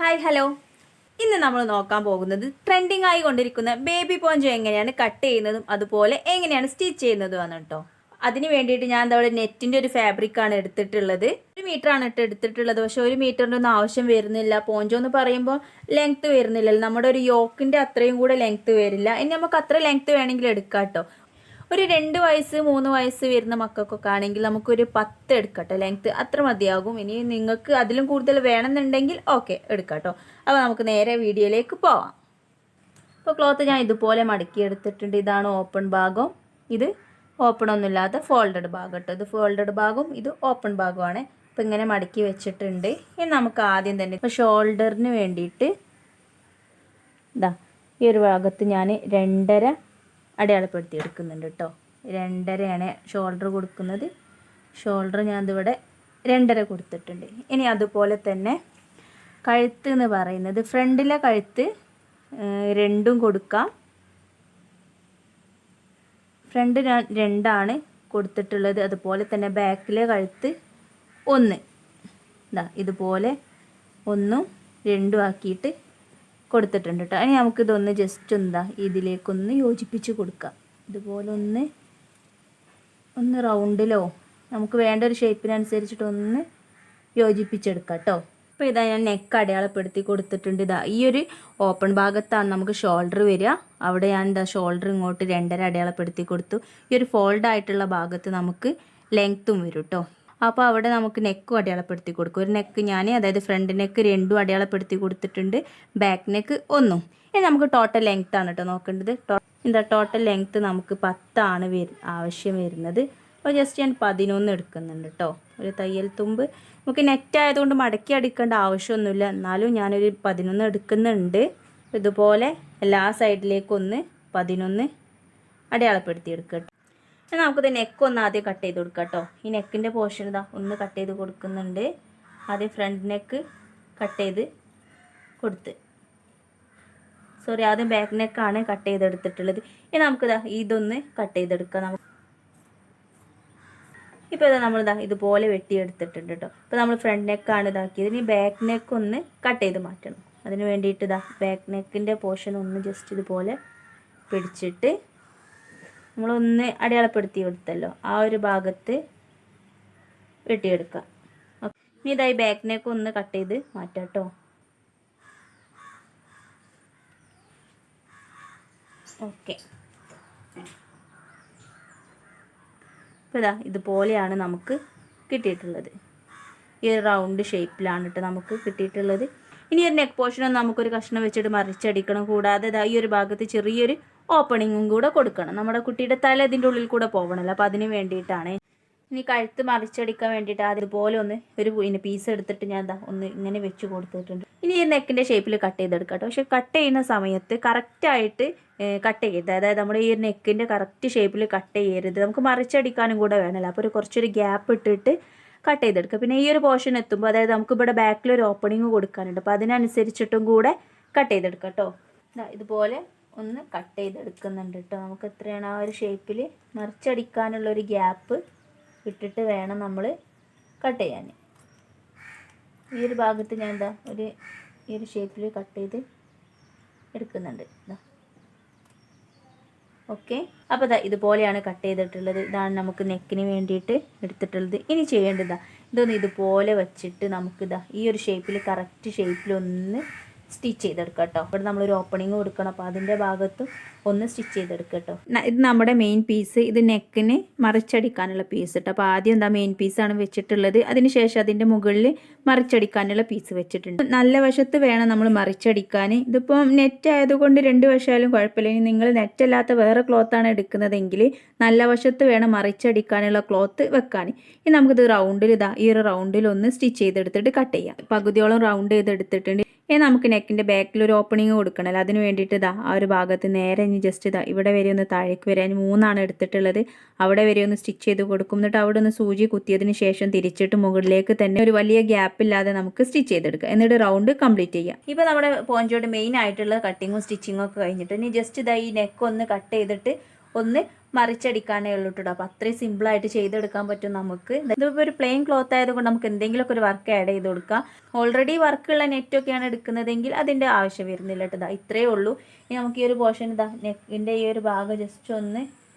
Hi hello. ഇന്ന് നമ്മൾ നോക്കാൻ പോകുന്നത് ട്രെൻഡിങ് ആയി കൊണ്ടിരിക്കുന്ന ബേബി പോഞ്ചോ എങ്ങനെയാണ് കട്ട് ചെയ്യുന്നതും അതുപോലെ എങ്ങനെയാണ് സ്റ്റിച്ച് ചെയ്യുന്നതുമാണ് കേട്ടോ. അതിന് വേണ്ടിയിട്ട് ഞാൻ എന്താ നെറ്റിൻ്റെ ഒരു ഫാബ്രിക്കാണ് എടുത്തിട്ടുള്ളത്. 1 മീറ്ററാണ് എടുത്തിട്ടുള്ളത്. പക്ഷെ 1 മീറ്ററിൻ്റെ ഒന്നും ആവശ്യം വരുന്നില്ല. പോഞ്ചോ എന്ന് പറയുമ്പോൾ ലെങ്ത്ത് വരുന്നില്ലല്ലോ, നമ്മുടെ ഒരു യോക്കിൻ്റെ അത്രയും കൂടെ ലെങ്ത്ത് വരില്ല. ഇനി നമുക്ക് അത്ര ലെങ്ത്ത് വേണമെങ്കിൽ എടുക്കാം കേട്ടോ. ഒരു 2 വയസ്സ് 3 വയസ്സ് വരുന്ന മക്കൾക്കൊക്കെ ആണെങ്കിൽ നമുക്കൊരു 10 എടുക്കട്ടോ ലെങ്ത്ത്, അത്ര മതിയാകും. ഇനി നിങ്ങൾക്ക് അതിലും കൂടുതൽ വേണമെന്നുണ്ടെങ്കിൽ ഓക്കെ എടുക്കാം കേട്ടോ. അപ്പോൾ നമുക്ക് നേരെ വീഡിയോയിലേക്ക് പോവാം. ഇപ്പോൾ ക്ലോത്ത് ഞാൻ ഇതുപോലെ മടക്കി എടുത്തിട്ടുണ്ട്. ഇതാണ് ഓപ്പൺ ഭാഗം, ഇത് ഓപ്പൺ ഒന്നുമില്ലാത്ത ഫോൾഡഡ് ഭാഗം കേട്ടോ. ഇത് ഫോൾഡഡ് ഭാഗം, ഇത് ഓപ്പൺ ഭാഗമാണ്. അപ്പോൾ ഇങ്ങനെ മടക്കി വെച്ചിട്ടുണ്ട്. ഇനി നമുക്ക് ആദ്യം തന്നെ ഇപ്പോൾ ഷോൾഡറിന് വേണ്ടിയിട്ട് ഇതാ ഈ ഒരു ഭാഗത്ത് ഞാൻ 2.5 അടയാളപ്പെടുത്തി എടുക്കുന്നുണ്ട് കേട്ടോ. 2.5 ഷോൾഡർ കൊടുക്കുന്നത്. ഷോൾഡർ ഞാൻ ഇതിവിടെ 2.5 കൊടുത്തിട്ടുണ്ട്. ഇനി അതുപോലെ തന്നെ കഴുത്ത് എന്ന് പറയുന്നത് ഫ്രണ്ടിലെ കഴുത്ത് 2 കൊടുക്കാം. ഫ്രണ്ട് ഞാൻ 2 കൊടുത്തിട്ടുള്ളത്. അതുപോലെ തന്നെ ബാക്കിലെ കഴുത്ത് 1 ഇതാ ഇതുപോലെ 1ഉം 2ഉം ആക്കിയിട്ട് കൊടുത്തിട്ടുണ്ട് കേട്ടോ. ഇനി നമുക്കിതൊന്ന് ജസ്റ്റ് ഇതിലേക്കൊന്ന് യോജിപ്പിച്ച് കൊടുക്കാം. ഇതുപോലെ ഒന്ന് റൗണ്ടിലോ നമുക്ക് വേണ്ട ഒരു ഷേപ്പിനനുസരിച്ചിട്ട് ഒന്ന് യോജിപ്പിച്ചെടുക്കാം കേട്ടോ. അപ്പോൾ ഇതാ ഞാൻ നെക്ക് അടയാളപ്പെടുത്തി കൊടുത്തിട്ടുണ്ട്. ഇതാ ഈ ഒരു ഓപ്പൺ ഭാഗത്താണ് നമുക്ക് ഷോൾഡർ വരിക. അവിടെ ഞാൻ ഷോൾഡർ ഇങ്ങോട്ട് 2.5 അടയാളപ്പെടുത്തി കൊടുത്തു. ഈ ഒരു ഫോൾഡ് ആയിട്ടുള്ള ഭാഗത്ത് നമുക്ക് ലെങ്ത്തും വരും കേട്ടോ. അപ്പോൾ അവിടെ നമുക്ക് നെക്കും അടയാളപ്പെടുത്തി കൊടുക്കും. ഒരു നെക്ക് ഞാൻ അതായത് ഫ്രണ്ട് നെക്ക് 2 അടയാളപ്പെടുത്തി കൊടുത്തിട്ടുണ്ട്, ബാക്ക് നെക്ക് 1. ഇനി നമുക്ക് ടോട്ടൽ ലെങ്ത് ആണ് കേട്ടോ നോക്കേണ്ടത്. ടോട്ടൽ ലെങ്ത്ത് നമുക്ക് 10 ആവശ്യം വരുന്നത്. അപ്പോൾ ജസ്റ്റ് ഞാൻ 11 എടുക്കുന്നുണ്ട് കേട്ടോ. ഒരു തയ്യൽ തുമ്പ് നമുക്ക് നെറ്റ് ആയതുകൊണ്ട് മടക്കി അടിക്കേണ്ട ആവശ്യമൊന്നുമില്ല, എന്നാലും ഞാനൊരു 11 എടുക്കുന്നുണ്ട്. ഇതുപോലെ എല്ലാ സൈഡിലേക്കൊന്ന് 11 അടയാളപ്പെടുത്തി എടുക്കട്ടോ. നമുക്കിത് നെക്കൊന്ന് ആദ്യം കട്ട് ചെയ്ത് കൊടുക്കാം കേട്ടോ. ഈ നെക്കിൻ്റെ പോർഷൻ ഒന്ന് കട്ട് ചെയ്ത് കൊടുക്കുന്നുണ്ട്. ആദ്യം ഫ്രണ്ട് നെക്ക് കട്ട് ചെയ്ത് കൊടുത്ത്, ആദ്യം ബാക്ക് നെക്കാണ് കട്ട് ചെയ്തെടുത്തിട്ടുള്ളത്. ഇനി നമുക്കിതാ ഇതൊന്ന് കട്ട് ചെയ്തെടുക്കാം. ഇപ്പോൾ നമ്മളിതാ ഇതുപോലെ വെട്ടിയെടുത്തിട്ടുണ്ട് കേട്ടോ. ഇപ്പോൾ നമ്മൾ ഫ്രണ്ട് നെക്കാണ് ഇതാക്കിയത്. ഇനി ബാക്ക് നെക്ക് ഒന്ന് കട്ട് ചെയ്ത് മാറ്റണം. അതിന് വേണ്ടിയിട്ട് ബാക്ക് നെക്കിൻ്റെ പോർഷൻ ഒന്ന് ജസ്റ്റ് ഇതുപോലെ പിടിച്ചിട്ട് നമ്മളൊന്ന് അടയാളപ്പെടുത്തി കൊടുത്തല്ലോ, ആ ഒരു ഭാഗത്ത് വെട്ടിയെടുക്കുക. ഇനി ഇതായി ബാക്ക് നെക്ക് ഒന്ന് കട്ട് ചെയ്ത് മാറ്റാം കേട്ടോ. ഓക്കെ, ഇപ്പോൾ ഇതുപോലെയാണ് നമുക്ക് കിട്ടിയിട്ടുള്ളത്. ഈ റൗണ്ട് ഷേപ്പിലാണ് കേട്ടോ നമുക്ക് കിട്ടിയിട്ടുള്ളത്. ഇനി ഒരു നെക്ക് പോർഷനൊന്നും നമുക്കൊരു കഷ്ണം വെച്ചിട്ട് മറിച്ചടിക്കണം. കൂടാതെ ഈ ഒരു ഭാഗത്ത് ചെറിയൊരു ഓപ്പണിങ്ങും കൂടെ കൊടുക്കണം. നമ്മുടെ കുട്ടിയുടെ തല ഇതിൻ്റെ ഉള്ളിൽ കൂടെ പോകണമല്ലോ, അപ്പോൾ അതിന് വേണ്ടിയിട്ടാണ്. ഇനി കഴുത്ത് മറിച്ചടിക്കാൻ വേണ്ടിയിട്ട് അതുപോലെ ഒരു പീസ് എടുത്തിട്ട് ഞാൻ ഒന്ന് ഇങ്ങനെ വെച്ച് കൊടുത്തിട്ടുണ്ട്. ഇനി ഈ നെക്കിൻ്റെ ഷേപ്പിൽ കട്ട് ചെയ്തെടുക്കാം കേട്ടോ. പക്ഷെ കട്ട് ചെയ്യുന്ന സമയത്ത് കറക്റ്റായിട്ട് കട്ട് ചെയ്യരുത്. അതായത് നമ്മുടെ ഈ നെക്കിൻ്റെ കറക്റ്റ് ഷേപ്പിൽ കട്ട് ചെയ്യരുത്. നമുക്ക് മറിച്ചടിക്കാനും കൂടെ വേണമല്ലോ, അപ്പോൾ കുറച്ചൊരു ഗ്യാപ്പ് ഇട്ടിട്ട് കട്ട് ചെയ്തെടുക്കുക. പിന്നെ ഈ ഒരു പോർഷൻ എത്തുമ്പോൾ അതായത് നമുക്ക് ഇവിടെ ബാക്കിലൊരു ഓപ്പണിങ് കൊടുക്കാനുണ്ട്, അപ്പോൾ അതിനനുസരിച്ചിട്ടും കൂടെ കട്ട് ചെയ്തെടുക്കാം കേട്ടോ. ഇതുപോലെ ഒന്ന് കട്ട് ചെയ്തെടുക്കുന്നുണ്ട് കേട്ടോ. നമുക്ക് എത്രയാണ് ആ ഒരു ഷേപ്പിൽ മറിച്ചടിക്കാനുള്ളൊരു ഗ്യാപ്പ് ഇട്ടിട്ട് വേണം നമ്മൾ കട്ട് ചെയ്യാൻ. ഈ ഒരു ഭാഗത്ത് ഞാൻ ഈ ഒരു ഷേപ്പിൽ കട്ട് ചെയ്ത് എടുക്കുന്നുണ്ട്. ഓക്കെ, അപ്പോൾ ഇതുപോലെയാണ് കട്ട് ചെയ്തിട്ടുള്ളത്. ഇതാണ് നമുക്ക് നെക്കിന് വേണ്ടിയിട്ട് എടുത്തിട്ടുള്ളത്. ഇനി ചെയ്യേണ്ടത് ഇതൊന്ന് ഇതുപോലെ വെച്ചിട്ട് നമുക്കിതാ ഈ ഒരു ഷേപ്പിൽ കറക്റ്റ് ഷേപ്പിലൊന്ന് സ്റ്റിച്ച് ചെയ്തെടുക്കാം കേട്ടോ. ഇവിടെ നമ്മളൊരു ഓപ്പണിങ് കൊടുക്കണം, അപ്പോൾ അതിൻ്റെ ഭാഗത്തും ഒന്ന് സ്റ്റിച്ച് ചെയ്തെടുക്കുക കേട്ടോ. ഇത് നമ്മുടെ മെയിൻ പീസ്, ഇത് നെക്കിന് മറിച്ചടിക്കാനുള്ള പീസ് കേട്ടോ. അപ്പോൾ ആദ്യം മെയിൻ പീസാണ് വെച്ചിട്ടുള്ളത്. അതിന് ശേഷം അതിൻ്റെ മുകളിൽ മറിച്ചടിക്കാനുള്ള പീസ് വെച്ചിട്ടുണ്ട്. നല്ല വശത്ത് വേണം നമ്മൾ മറിച്ചടിക്കാൻ. ഇതിപ്പം നെറ്റ് ആയതുകൊണ്ട് 2 വശമായാലും കുഴപ്പമില്ല. ഇനി നിങ്ങൾ നെറ്റല്ലാത്ത വേറെ ക്ലോത്താണ് എടുക്കുന്നതെങ്കിൽ നല്ല വശത്ത് വേണം മറിച്ചടിക്കാനുള്ള ക്ലോത്ത് വെക്കാൻ. ഇനി നമുക്കിത് റൗണ്ടിൽ ഈ ഒരു റൗണ്ടിൽ ഒന്ന് സ്റ്റിച്ച് ചെയ്തെടുത്തിട്ട് കട്ട് ചെയ്യാം. പകുതിയോളം റൗണ്ട് ചെയ്തെടുത്തിട്ടുണ്ട്. ഇനി നമുക്ക് നെക്കിൻ്റെ ബാക്കിൽ ഒരു ഓപ്പണിങ് കൊടുക്കണമല്ലോ, അതിന് വേണ്ടിയിട്ട് ആ ഒരു ഭാഗത്ത് നേരെ ഇനി ജസ്റ്റ് ഇവിടെ വരെ ഒന്ന് താഴേക്ക് വരെ 3 എടുത്തിട്ടുള്ളത്. അവിടെ വരെ ഒന്ന് സ്റ്റിച്ച് ചെയ്ത് കൊടുക്കും. എന്നിട്ട് അവിടെ ഒന്ന് സൂചി കുത്തിയതിന് ശേഷം തിരിച്ചിട്ട് മുകളിലേക്ക് തന്നെ ഒരു വലിയ ഗ്യാപ്പ് ഇല്ലാതെ നമുക്ക് സ്റ്റിച്ച് ചെയ്തെടുക്കുക. എന്നിട്ട് റൗണ്ട് കംപ്ലീറ്റ് ചെയ്യാം. ഇപ്പോൾ നമ്മുടെ പോഞ്ചോയുടെ മെയിൻ ആയിട്ടുള്ള കട്ടിങ്ങും സ്റ്റിച്ചിങ്ങും ഒക്കെ കഴിഞ്ഞിട്ട് ഇനി ജസ്റ്റ് ഈ നെക്ക് ഒന്ന് കട്ട് ചെയ്തിട്ട് ഒന്ന് മറിച്ചടിക്കാനേ ഉള്ളൂ കേട്ടോ. അപ്പോൾ അത്രയും സിമ്പിളായിട്ട് ചെയ്തെടുക്കാൻ പറ്റും നമുക്ക്. ഇതിപ്പോൾ ഒരു പ്ലെയിൻ ക്ലോത്ത് ആയതുകൊണ്ട് നമുക്ക് എന്തെങ്കിലുമൊക്കെ ഒരു വർക്ക് ആഡ് ചെയ്ത് കൊടുക്കാം. ഓൾറെഡി വർക്കുള്ള നെറ്റൊക്കെയാണ് എടുക്കുന്നതെങ്കിൽ അതിൻ്റെ ആവശ്യം വരുന്നില്ല കേട്ടോ. ഇത്രയേ ഉള്ളൂ. ഇനി നമുക്ക് ഈ ഒരു പോർഷൻ നെക്കിൻ്റെ ഈ ഒരു ഭാഗം ജസ്റ്റ് ഒന്ന്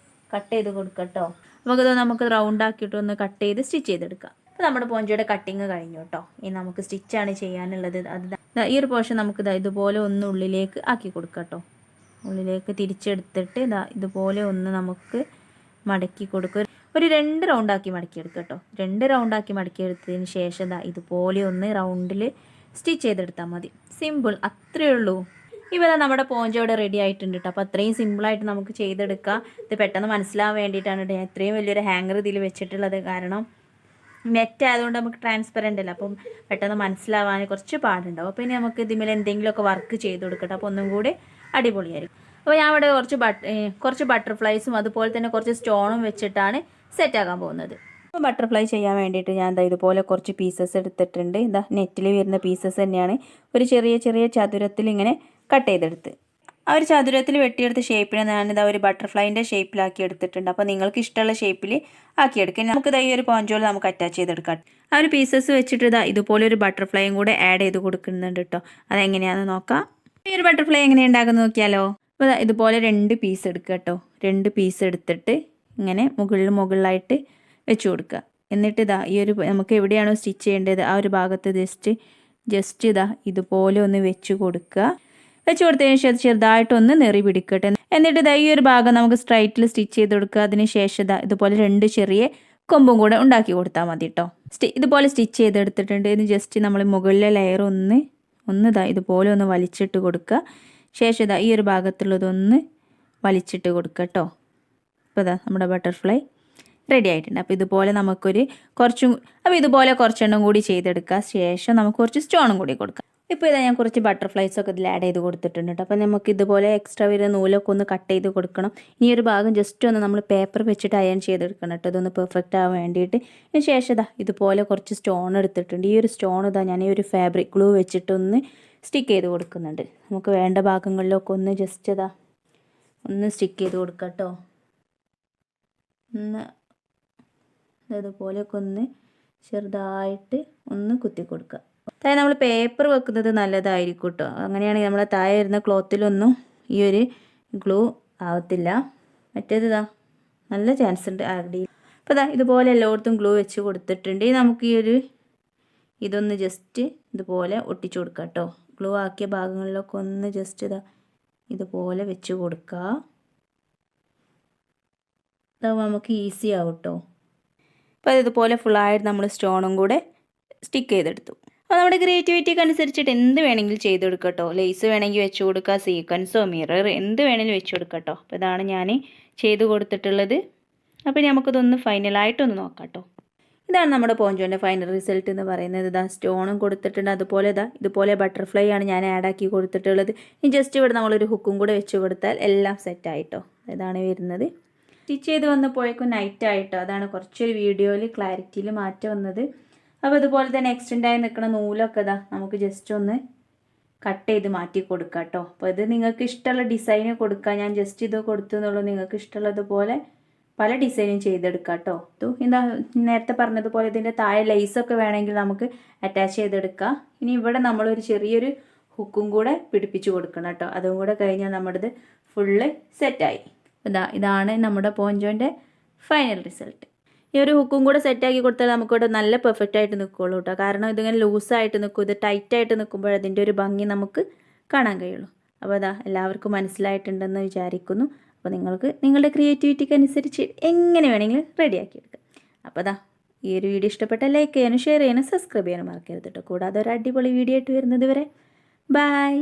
കട്ട് ചെയ്ത് കൊടുക്കാം കേട്ടോ. നമുക്ക് റൗണ്ട് ആക്കിയിട്ട് ഒന്ന് കട്ട് ചെയ്ത് സ്റ്റിച്ച് ചെയ്തെടുക്കാം. അപ്പോൾ നമ്മുടെ പോഞ്ചയുടെ കട്ടിങ് കഴിഞ്ഞു കേട്ടോ. ഇനി നമുക്ക് സ്റ്റിച്ചാണ് ചെയ്യാനുള്ളത്. അത് ഈ ഒരു പോർഷൻ നമുക്ക് ഇതുപോലെ ഒന്ന് ഉള്ളിലേക്ക് ആക്കി കൊടുക്കാം കേട്ടോ. ഉള്ളിലേക്ക് തിരിച്ചെടുത്തിട്ട് ഇതുപോലെ ഒന്ന് നമുക്ക് മടക്കി കൊടുക്കുക. ഒരു 2 റൗണ്ടാക്കി മടക്കിയെടുക്കുക കേട്ടോ. 2 റൗണ്ടാക്കി മടക്കിയെടുത്തതിന് ശേഷം ഇതുപോലെ ഒന്ന് റൗണ്ടിൽ സ്റ്റിച്ച് ചെയ്തെടുത്താൽ മതി. സിമ്പിൾ, അത്രയേ ഉള്ളൂ. ഇപ്പോൾ നമ്മുടെ പോഞ്ചോടെ റെഡി ആയിട്ടുണ്ട് കേട്ടോ. അപ്പോൾ അത്രയും സിമ്പിളായിട്ട് നമുക്ക് ചെയ്തെടുക്കാം. ഇത് പെട്ടെന്ന് മനസ്സിലാവാൻ വേണ്ടിയിട്ടാണ് കേട്ടോ ഇത്രയും വലിയൊരു ഹാങ്ങർ ഇതിൽ വെച്ചിട്ടുള്ളത്. കാരണം നെറ്റ് ആയതുകൊണ്ട് നമുക്ക് ട്രാൻസ്പെറൻ്റ് അല്ല, അപ്പം പെട്ടെന്ന് മനസ്സിലാവാൻ കുറച്ച് പാടുണ്ടാവും. അപ്പോൾ ഇനി നമുക്ക് ഇതിന്മേൽ എന്തെങ്കിലുമൊക്കെ വർക്ക് ചെയ്ത് കൊടുക്കട്ടെ. അപ്പോൾ ഒന്നും കൂടി അടിപൊളിയായിരിക്കും. അപ്പോൾ ഞാൻ ഇവിടെ കുറച്ച് ബട്ടർഫ്ലൈസും അതുപോലെ തന്നെ കുറച്ച് സ്റ്റോണും വെച്ചിട്ടാണ് സെറ്റാക്കാൻ പോകുന്നത്. അപ്പോൾ ബട്ടർഫ്ലൈ ചെയ്യാൻ വേണ്ടിയിട്ട് ഞാൻ ഇതുപോലെ കുറച്ച് പീസസ് എടുത്തിട്ടുണ്ട്. നെറ്റിൽ വരുന്ന പീസസ് തന്നെയാണ്. ഒരു ചെറിയ ചതുരത്തിൽ ഇങ്ങനെ കട്ട് ചെയ്തെടുത്ത് ആ ഒരു ചതുരത്തിൽ വെട്ടിയെടുത്ത ഷേപ്പിനെ ഞാനിതാ ഒരു ബട്ടർഫ്ലൈൻ്റെ ഷേപ്പിലാക്കി എടുത്തിട്ടുണ്ട്. അപ്പോൾ നിങ്ങൾക്ക് ഇഷ്ടമുള്ള ഷേപ്പിൽ ആക്കിയെടുക്കാം. നമുക്ക് ഈ ഒരു പോഞ്ചോൾ നമുക്ക് അറ്റാച്ച് ചെയ്തെടുക്കാം. ആ ഒരു പീസസ് വെച്ചിട്ട് ഇതുപോലെ ഒരു ബട്ടർഫ്ലൈയും കൂടെ ആഡ് ചെയ്ത് കൊടുക്കുന്നുണ്ട് കേട്ടോ. അതെങ്ങനെയാണെന്ന് നോക്കാം. ഈ ഒരു ബട്ടർഫ്ലൈ എങ്ങനെയാണ് ഉണ്ടാക്കുന്നത് നോക്കിയാലോ. അപ്പോൾ ഇതുപോലെ 2 പീസ് എടുക്കുക കേട്ടോ. 2 പീസ് എടുത്തിട്ട് ഇങ്ങനെ മുകളിലായിട്ട് വെച്ച് കൊടുക്കുക. എന്നിട്ട് ഈ ഒരു നമുക്ക് എവിടെയാണോ സ്റ്റിച്ച് ചെയ്യേണ്ടത് ആ ഒരു ഭാഗത്ത് ജസ്റ്റ് ഇതുപോലെ ഒന്ന് വെച്ച് കൊടുക്കുക. വെച്ച് കൊടുത്തതിന് ശേഷം ചെറുതായിട്ടൊന്ന് നെറി പിടിക്കട്ടെ. എന്നിട്ട് ഈ ഒരു ഭാഗം നമുക്ക് സ്ട്രൈറ്റിൽ സ്റ്റിച്ച് ചെയ്ത് കൊടുക്കുക. അതിന് ശേഷം ഇതുപോലെ 2 ചെറിയ കൊമ്പും കൂടെ ഉണ്ടാക്കി കൊടുത്താൽ മതി കേട്ടോ. ഇതുപോലെ സ്റ്റിച്ച് ചെയ്തെടുത്തിട്ടുണ്ട്. ഇത് ജസ്റ്റ് നമ്മൾ മുകളിലെ ലെയർ ഒന്ന് ഇതുപോലെ ഒന്ന് വലിച്ചിട്ട് കൊടുക്കുക. ശേഷം ഈ ഒരു ഭാഗത്തുള്ളതൊന്ന് വലിച്ചിട്ട് കൊടുക്കുക കേട്ടോ. അപ്പോൾ നമ്മുടെ ബട്ടർഫ്ലൈ റെഡി ആയിട്ടുണ്ട്. അപ്പോൾ ഇതുപോലെ ഇതുപോലെ കുറച്ചെണ്ണം കൂടി ചെയ്തെടുക്കുക. ശേഷം നമുക്ക് കുറച്ച് സ്റ്റോണും കൂടി കൊടുക്കാം. ഇപ്പോൾ ഞാൻ കുറച്ച് ബട്ടർഫ്ലൈസൊക്കെ ഇതിൽ ആഡ് ചെയ്ത് കൊടുത്തിട്ടുണ്ട് കേട്ടോ. അപ്പോൾ നമുക്ക് ഇതുപോലെ എക്സ്ട്രാ വരുന്ന നൂലൊക്കെ ഒന്ന് കട്ട് ചെയ്ത് കൊടുക്കണം. ഇനി ഒരു ഭാഗം ജസ്റ്റ് ഒന്ന് നമ്മൾ പേപ്പർ വെച്ചിട്ട് അയൺ ചെയ്തെടുക്കണം കേട്ടോ. ഇതൊന്ന് പെർഫെക്റ്റ് ആവാൻ വേണ്ടിയിട്ട്. ഇതിന് ശേഷം ഇതുപോലെ കുറച്ച് സ്റ്റോൺ എടുത്തിട്ടുണ്ട്. ഈ ഒരു സ്റ്റോൺ ഞാൻ ഈ ഒരു ഫാബ്രിക് ഗ്ലൂ വെച്ചിട്ടൊന്ന് സ്റ്റിക്ക് ചെയ്ത് കൊടുക്കുന്നുണ്ട്. നമുക്ക് വേണ്ട ഭാഗങ്ങളിലൊക്കെ ഒന്ന് ജസ്റ്റ് ഒന്ന് സ്റ്റിക്ക് ചെയ്ത് കൊടുക്കാം കേട്ടോ. അതുപോലെയൊക്കെ ഒന്ന് ചെറുതായിട്ട് ഒന്ന് കുത്തി കൊടുക്കുക. താഴെ നമ്മൾ പേപ്പർ വെക്കുന്നത് നല്ലതായിരിക്കും കേട്ടോ. അങ്ങനെയാണെങ്കിൽ നമ്മളെ താഴെ വരുന്ന ക്ലോത്തിലൊന്നും ഈ ഒരു ഗ്ലൂ ആവത്തില്ല. മറ്റേത് നല്ല ചാൻസ് ഉണ്ട് ആരുടെ. അപ്പോൾ ഇതുപോലെ എല്ലായിടത്തും ഗ്ലൂ വെച്ച് കൊടുത്തിട്ടുണ്ട്. നമുക്ക് ഇതൊന്ന് ജസ്റ്റ് ഇതുപോലെ ഒട്ടിച്ചു കൊടുക്കുക കേട്ടോ. ഗ്ലൂ ആക്കിയ ഭാഗങ്ങളിലൊക്കെ ഒന്ന് ജസ്റ്റ് ഇതുപോലെ വെച്ച് കൊടുക്കുക. ഇതാവുമ്പോൾ നമുക്ക് ഈസി ആവും കേട്ടോ. അപ്പോൾ ഇതുപോലെ ഫുള്ളായിട്ട് നമ്മൾ സ്റ്റോണും കൂടെ സ്റ്റിക്ക് ചെയ്തെടുത്തു. അപ്പോൾ നമ്മുടെ ക്രിയേറ്റിവിറ്റിക്ക് അനുസരിച്ചിട്ട് എന്ത് വേണമെങ്കിലും ചെയ്തെടുക്കാം കേട്ടോ. ലേസ് വേണമെങ്കിൽ വെച്ച് കൊടുക്കുക, സീക്വൻസോ മിറർ എന്ത് വേണമെങ്കിലും വെച്ച് കൊടുക്കാം കേട്ടോ. അപ്പോൾ ഇതാണ് ഞാൻ ചെയ്ത് കൊടുത്തിട്ടുള്ളത്. അപ്പോൾ നമുക്കിതൊന്ന് ഫൈനലായിട്ടൊന്ന് നോക്കാം കേട്ടോ. ഇതാണ് നമ്മുടെ പോഞ്ചോൻ്റെ ഫൈനൽ റിസൾട്ട് എന്ന് പറയുന്നത്. സ്റ്റോണും കൊടുത്തിട്ടുണ്ട്. അതുപോലെ ഇതുപോലെ ബട്ടർഫ്ലൈ ആണ് ഞാൻ ആഡാക്കി കൊടുത്തിട്ടുള്ളത്. ഇനി ജസ്റ്റ് ഇവിടെ നമ്മളൊരു ഹുക്കും കൂടെ വെച്ച് കൊടുത്താൽ എല്ലാം സെറ്റായിട്ടോ. ഇതാണ് വരുന്നത്. സ്റ്റിച്ച് ചെയ്ത് വന്നപ്പോഴേക്കും നൈറ്റായിട്ടോ. അതാണ് കുറച്ചൊരു വീഡിയോയിൽ ക്ലാരിറ്റിയിൽ മാറ്റം വന്നത്. അപ്പോൾ ഇതുപോലെ തന്നെ എക്സ്റ്റെൻഡായി നിൽക്കുന്ന നൂലൊക്കെ നമുക്ക് ജസ്റ്റ് ഒന്ന് കട്ട് ചെയ്ത് മാറ്റി കൊടുക്കാം കേട്ടോ. അപ്പോൾ ഇത് നിങ്ങൾക്ക് ഇഷ്ടമുള്ള ഡിസൈന് കൊടുക്കാം. ഞാൻ ജസ്റ്റ് ഇത് കൊടുത്തു എന്നുള്ളൂ. നിങ്ങൾക്ക് ഇഷ്ടമുള്ളതുപോലെ പല ഡിസൈനും ചെയ്തെടുക്കാം കേട്ടോ. നേരത്തെ പറഞ്ഞതുപോലെ ഇതിൻ്റെ താഴെ ലേസൊക്കെ വേണമെങ്കിൽ നമുക്ക് അറ്റാച്ച് ചെയ്തെടുക്കാം. ഇനി ഇവിടെ നമ്മളൊരു ചെറിയൊരു ഹുക്കും കൂടെ പിടിപ്പിച്ച് കൊടുക്കണം കേട്ടോ. അതും കൂടെ കഴിഞ്ഞാൽ നമ്മുടേത് ഫുള്ള് സെറ്റായി. ഇതാണ് നമ്മുടെ പോഞ്ചോൻ്റെ ഫൈനൽ റിസൾട്ട്. ഈ ഒരു ഹുക്കും കൂടെ സെറ്റാക്കി കൊടുത്താൽ നമുക്കിവിടെ നല്ല പെർഫെക്റ്റ് ആയിട്ട് നിൽക്കുള്ളൂ കേട്ടോ. കാരണം ഇതിങ്ങനെ ലൂസായിട്ട് നിൽക്കും. ഇത് ടൈറ്റായിട്ട് നിൽക്കുമ്പോൾ അതിൻ്റെ ഒരു ഭംഗി നമുക്ക് കാണാൻ കഴിയുള്ളൂ. അപ്പോൾ എല്ലാവർക്കും മനസ്സിലായിട്ടുണ്ടെന്ന് വിചാരിക്കുന്നു. അപ്പോൾ നിങ്ങൾക്ക് നിങ്ങളുടെ ക്രിയേറ്റിവിറ്റിക്ക് അനുസരിച്ച് എങ്ങനെ വേണമെങ്കിലും റെഡിയാക്കി എടുക്കാം. അപ്പോൾ ഈ ഒരു വീഡിയോ ഇഷ്ടപ്പെട്ടാൽ ലൈക്ക് ചെയ്യാനും ഷെയർ ചെയ്യാനും സബ്സ്ക്രൈബ് ചെയ്യാനും മറക്കരുത് കേട്ടോ. കൂടാതെ ഒരു അടിപൊളി വീഡിയോ ആയിട്ട് വരുന്നത് വരെ ബൈ.